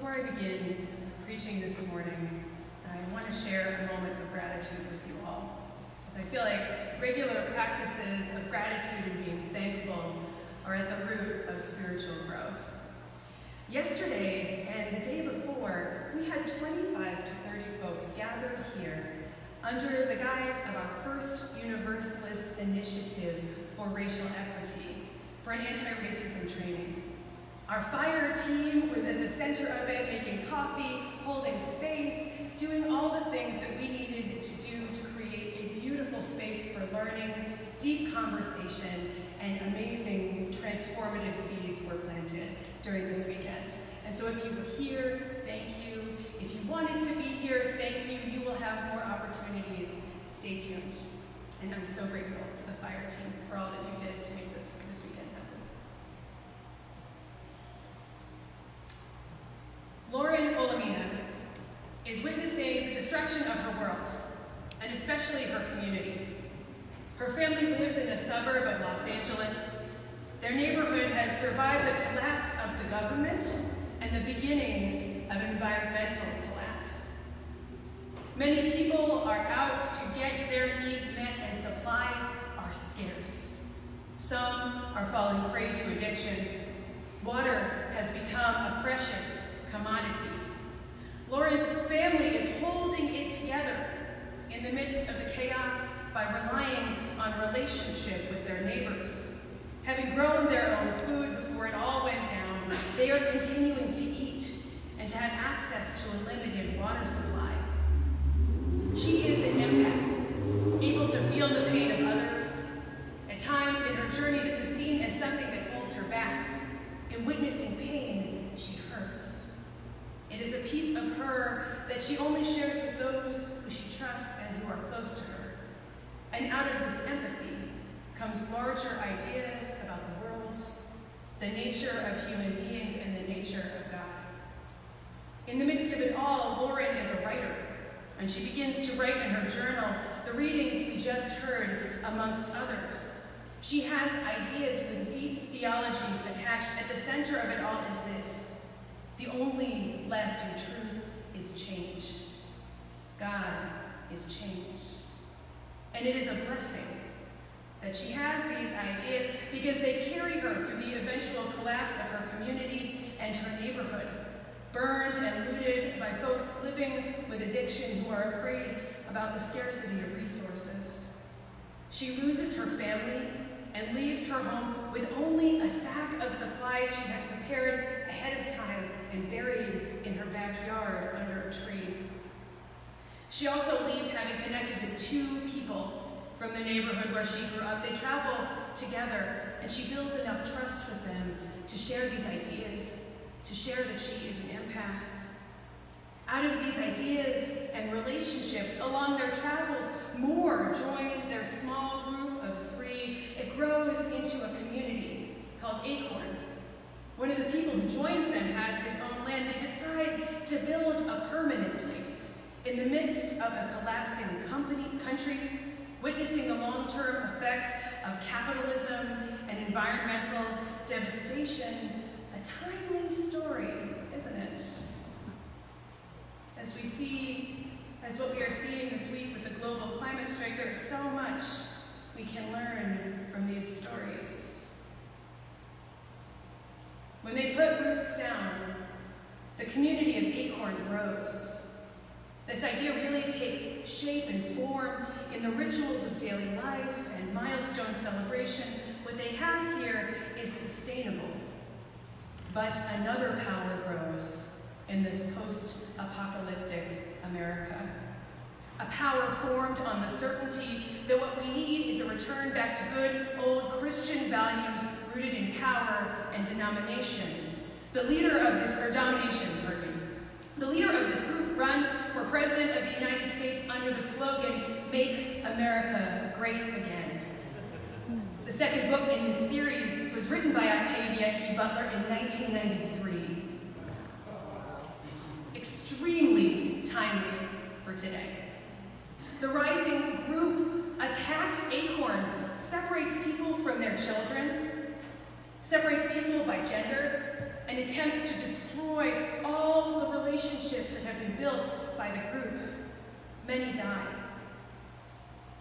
Before I begin preaching this morning, I want to share a moment of gratitude with you all, because I feel like regular practices of gratitude and being thankful are at the root of spiritual growth. Yesterday and the day before, we had 25 to 30 folks gathered here under the guise of our first Universalist initiative for racial equity, for an anti-racism training. Our fire team was at the center of it, making coffee, holding space, doing all the things that we needed to do to create a beautiful space for learning, deep conversation, and amazing transformative seeds were planted during this weekend. And so if you were here, thank you. If you wanted to be here, thank you. You will have more opportunities. Stay tuned. And I'm so grateful to the fire team for all that you did to make this weekend happen. Lauren Olamina is witnessing the destruction of her world, and especially her community. Her family lives in a suburb of Los Angeles. Their neighborhood has survived the collapse of the government and the beginnings of environmental collapse. Many people are out to get their needs met, and supplies are scarce. Some are falling prey to addiction. Water has become a precious commodity. Lauren's family is holding it together in the midst of the chaos by relying on relationship with their neighbors. Having grown their own food before it all went down, they are continuing to eat and to have access to a limited water supply. She is an empath, able to feel the pain of others. At times in her journey, this is seen as something that holds her back. In witnessing pain, she hurts. It is a piece of her that she only shares with those who she trusts and who are close to her. And out of this empathy comes larger ideas about the world, the nature of human beings, and the nature of God. In the midst of it all, Lauren is a writer, and she begins to write in her journal the readings we just heard, amongst others. She has ideas with deep theologies attached. At the center of it all is this: the only lasting truth is change. God is change. And it is a blessing that she has these ideas, because they carry her through the eventual collapse of her community and her neighborhood, burned and looted by folks living with addiction who are afraid about the scarcity of resources. She loses her family and leaves her home with only a sack of supplies she had prepared ahead of time and buried in her backyard under a tree. She also leaves having connected with two people from the neighborhood where she grew up. They travel together, and she builds enough trust with them to share these ideas, to share that she is an empath. Out of these ideas and relationships along their travels, more join their small group of 3. It grows into a community called Acorn. One of the people who joins them has his own land. They decide to build a permanent place in the midst of a collapsing country, witnessing the long-term effects of capitalism and environmental devastation. A timely story, isn't it? As what we are seeing this week with the global climate strike, there is so much we can learn from these stories. When they put roots down, the community of Acorn grows. This idea really takes shape and form in the rituals of daily life and milestone celebrations. What they have here is sustainable. But another power grows in this post-apocalyptic America. A power formed on the certainty that what we need is a return back to good old Christian values rooted in power and denomination. The leader of this group runs for President of the United States under the slogan, "Make America Great Again." The second book in this series was written by Octavia E. Butler in 1993. Extremely timely for today. The rising group attacks Acorn, separates people from their children, separates people by gender, and attempts to destroy all the many die.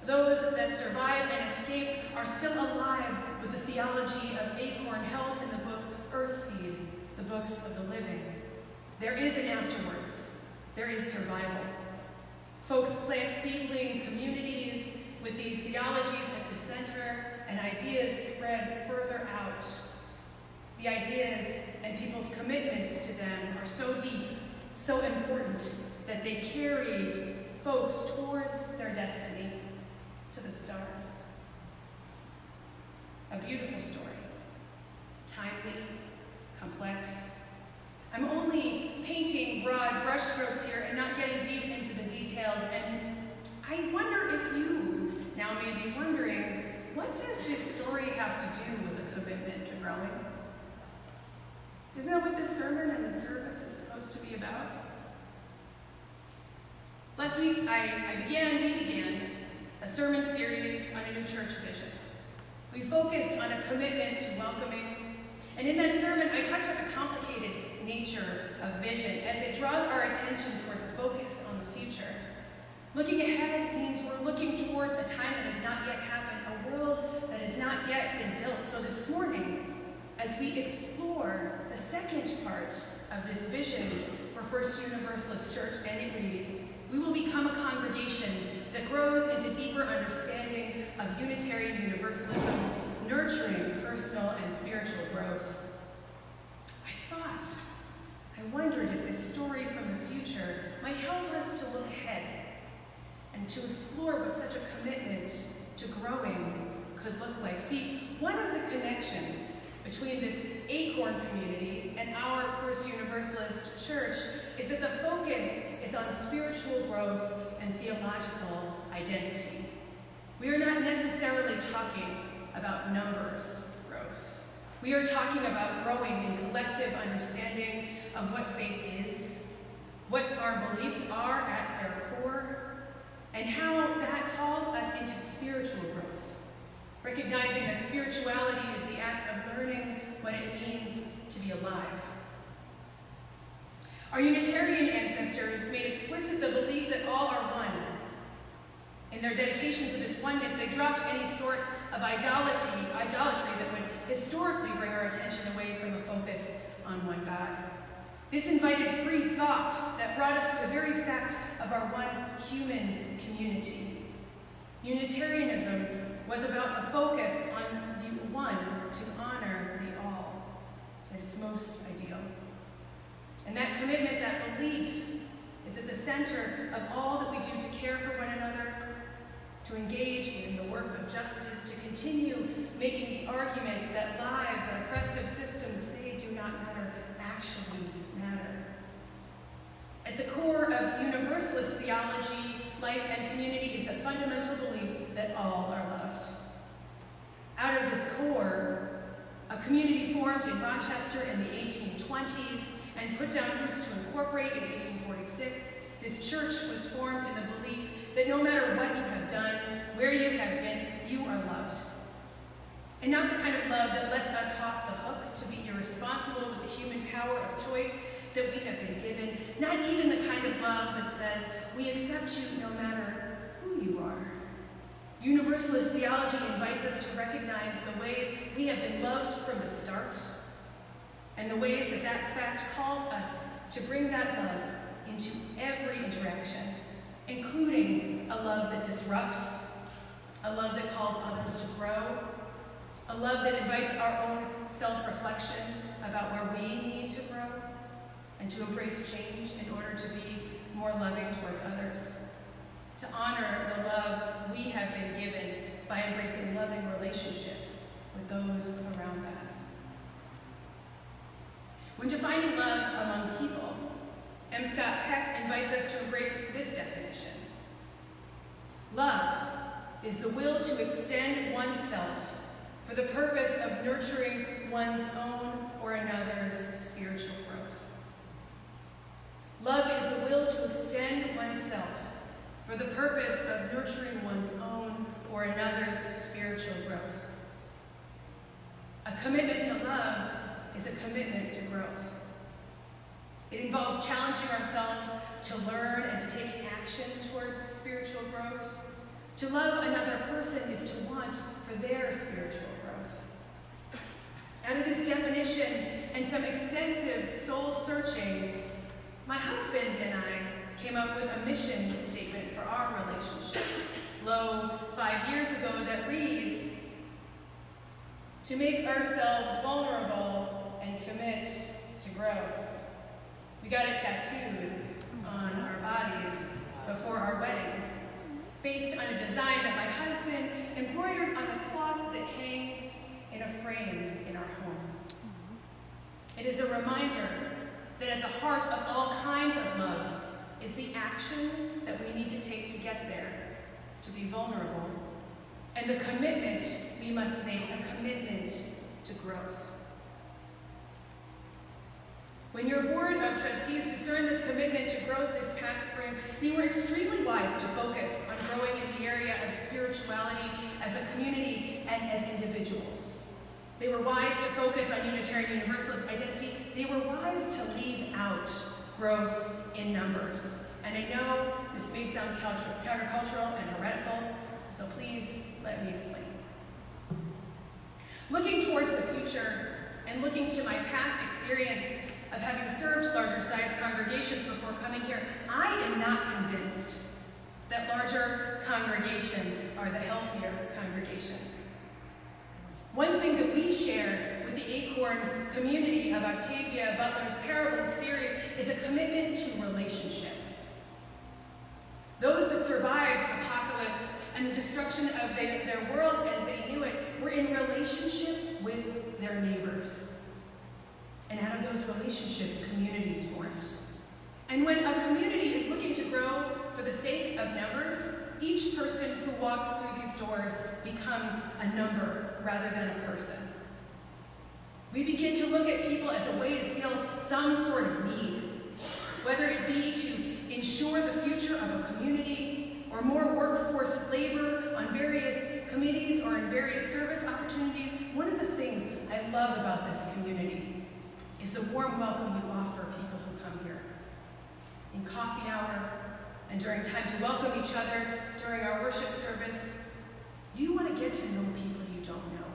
Those that survive and escape are still alive with the theology of acorn held in the book Earthseed, the books of the living. There is an afterwards. There is survival. Folks plant seedling communities with these theologies at the center, and ideas spread further out. The ideas and people's commitments to them are so deep, so important, that they carry folks towards their destiny, to the stars. A beautiful story, timely, complex. I'm only painting broad brushstrokes here and not getting deep into the details, and I wonder if you now may be wondering, what does this story have to do with a commitment to growing? Isn't that what this sermon and the service is supposed to be about? Last week, we began a sermon series on a new church vision. We focused on a commitment to welcoming, and in that sermon, I talked about the complicated nature of vision as it draws our attention towards a focus on the future. Looking ahead means we're looking towards a time that has not yet happened, a world that has not yet been built. So this morning, as we explore the second part of this vision for First Universalist Church, and it reads, we will become a congregation that grows into deeper understanding of Unitarian Universalism, nurturing personal and spiritual growth. I wondered if this story from the future might help us to look ahead and to explore what such a commitment to growing could look like. See, one of the connections between this acorn community and our First Universalist Church is that the focus is on spiritual growth and theological identity. We are not necessarily talking about numbers growth. We are talking about growing in collective understanding of what faith is, what our beliefs are at their core, and how that calls us into spiritual growth, recognizing that spirituality is the act of learning what it means to be alive. Our Unitarian ancestors made explicit the belief that all are one. In their dedication to this oneness, they dropped any sort of idolatry that would historically bring our attention away from a focus on one God. This invited free thought that brought us to the very fact of our one human community. Unitarianism was about the focus on the one to honor the all at its most ideal. And that commitment, that belief, is at the center of all that we do to care for one another, to engage in the work of justice, to continue making the argument that lives that oppressive systems say do not matter actually matter. At the core of Universalist theology, life, and community is the fundamental belief that all are loved. Out of this core, a community formed in Rochester in the 1820s and put down roots to incorporate in 1846, this church was formed in the belief that no matter what you have done, where you have been, you are loved. And not the kind of love that lets us off the hook to be irresponsible with the human power of choice that we have been given. Not even the kind of love that says, we accept you no matter who you are. Universalist theology invites us to recognize the ways we have been loved from the start, and the ways that that fact calls us to bring that love into every interaction, including a love that disrupts, a love that calls others to grow, a love that invites our own self-reflection about where we need to grow and to embrace change in order to be more loving towards others, to honor the love we have been given by embracing loving relationships with those around us. When defining love among people, M. Scott Peck invites us to embrace this definition. Love is the will to extend oneself for the purpose of nurturing one's own or another's spiritual growth. Love is the will to extend oneself for the purpose of nurturing one's own or another's spiritual growth. A commitment to love is a commitment to growth. It involves challenging ourselves to learn and to take action towards spiritual growth. To love another person is to want for their spiritual growth. Out of this definition and some extensive soul searching, my husband and I came up with a mission statement for our relationship, 5 years ago, that reads, to make ourselves vulnerable and commit to growth. We got it tattooed on our bodies before our wedding, based on a design that my husband embroidered on a cloth that hangs in a frame in our home. It is a reminder that at the heart of all kinds of love is the action that we need to take to get there, to be vulnerable, and the commitment we must make, a commitment to growth. When your board of trustees discerned this commitment to growth this past spring, they were extremely wise to focus on growing in the area of spirituality as a community and as individuals. They were wise to focus on Unitarian Universalist identity. They were wise to leave out growth in numbers. And I know this may sound countercultural and heretical, so please let me explain. Looking towards the future and looking to my past experience of having served larger sized congregations before coming here, I am not convinced that larger congregations are the healthier congregations. One thing that we share with the Acorn community of Octavia Butler's Parable series is a commitment to relationship. Those that survived apocalypse and the destruction of their world as they knew it were in relationship with their neighbors. And out of those relationships, communities formed. And when a community is looking to grow for the sake of numbers, each person who walks through these doors becomes a number rather than a person. We begin to look at people as a way to feel some sort of need, whether it be to ensure the future of a community, or more workforce labor on various committees or in various service opportunities. One of the things I love about this community is the warm welcome you offer people who come here. In coffee hour and during time to welcome each other during our worship service, you want to get to know people you don't know.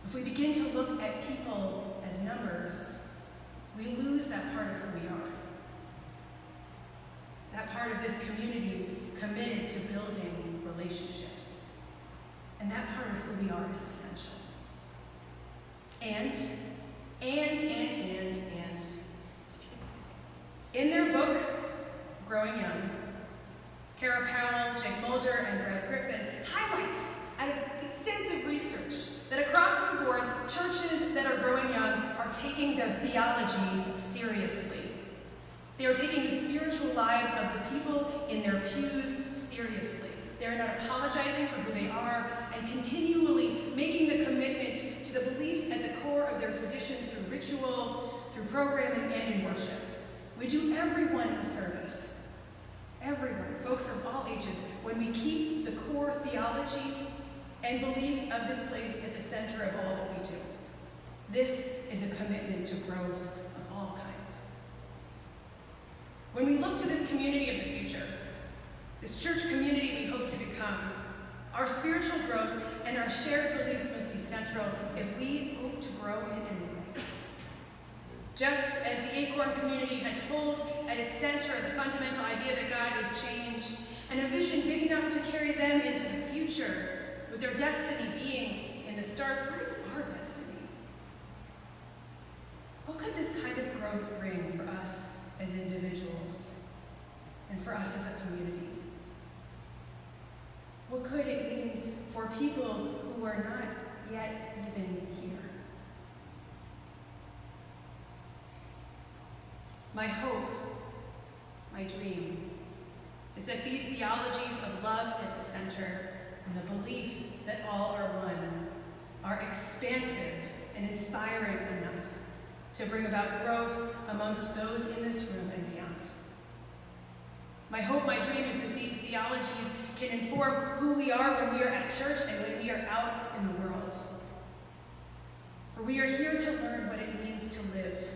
If we begin to look at people as numbers, we lose that part of who we are. That part of this community committed to building relationships. And that part of who we are is essential. And. In their book, Growing Young, Kara Powell, Jake Mulder, and Brad Griffin highlight, out of extensive research, that across the board, churches that are growing young are taking their theology seriously. They are taking the spiritual lives of the people in their pews seriously. They are not apologizing for who they are and continually making the commitment to the beliefs at the core of their tradition through ritual, through programming, and in worship. We do everyone a service. Everyone, folks of all ages, when we keep the core theology and beliefs of this place at the center of all that we do. This is a commitment to growth of all kinds. When we look to this community of the future, this church community we hope to become, our spiritual growth and our shared beliefs must be central if we hope to grow in any way. Just as the Acorn community had to hold at its center the fundamental idea that God is change, and a vision big enough to carry them into the future, with their destiny being in the stars. What is our destiny? What could this kind of growth bring for us as individuals and for us as a community? What could it mean for people who are not yet even here? My hope, my dream, is that these theologies of love at the center and the belief that all are one are expansive and inspiring enough to bring about growth amongst those in this room and beyond. My hope, my dream is that these theologies can inform who we are when we are at church and when we are out in the world. For we are here to learn what it means to live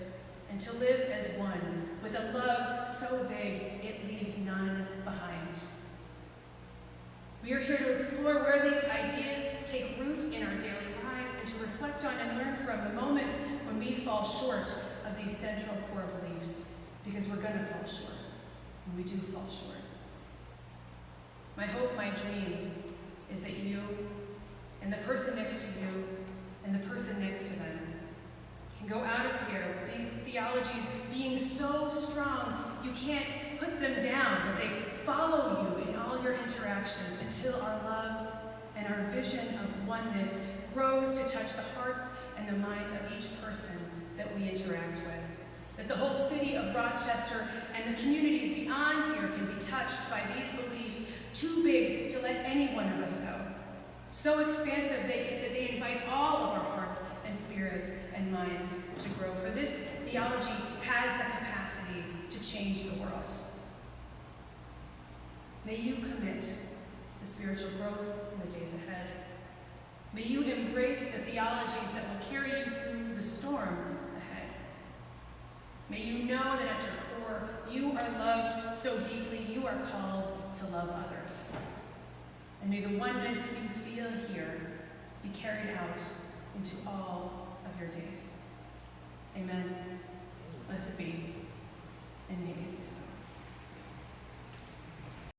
and to live as one, with a love so big it leaves none behind. We are here to explore where these ideas take root in our daily lives and to reflect on and learn from the moments when we fall short of these central core beliefs, because we're going to fall short, and we do fall short. My hope, my dream, is that you and the person next to you and the person next to them can go out of here with these theologies being so strong you can't put them down, that they follow you in all your interactions until our love and our vision of oneness grows to touch the hearts and the minds of each person that we interact with. That the whole city of Rochester and the communities beyond here can be touched by these beliefs too big to let any one of us go. So expansive that they invite all of our hearts and spirits and minds to grow. For this theology has the capacity to change the world. May you commit to spiritual growth in the days ahead. May you embrace the theologies that will carry you through the storm ahead. May you know that at your core, you are loved so deeply, you are called to love others. And may the oneness you feel here be carried out into all of your days. Amen. Blessed be, and may it be so.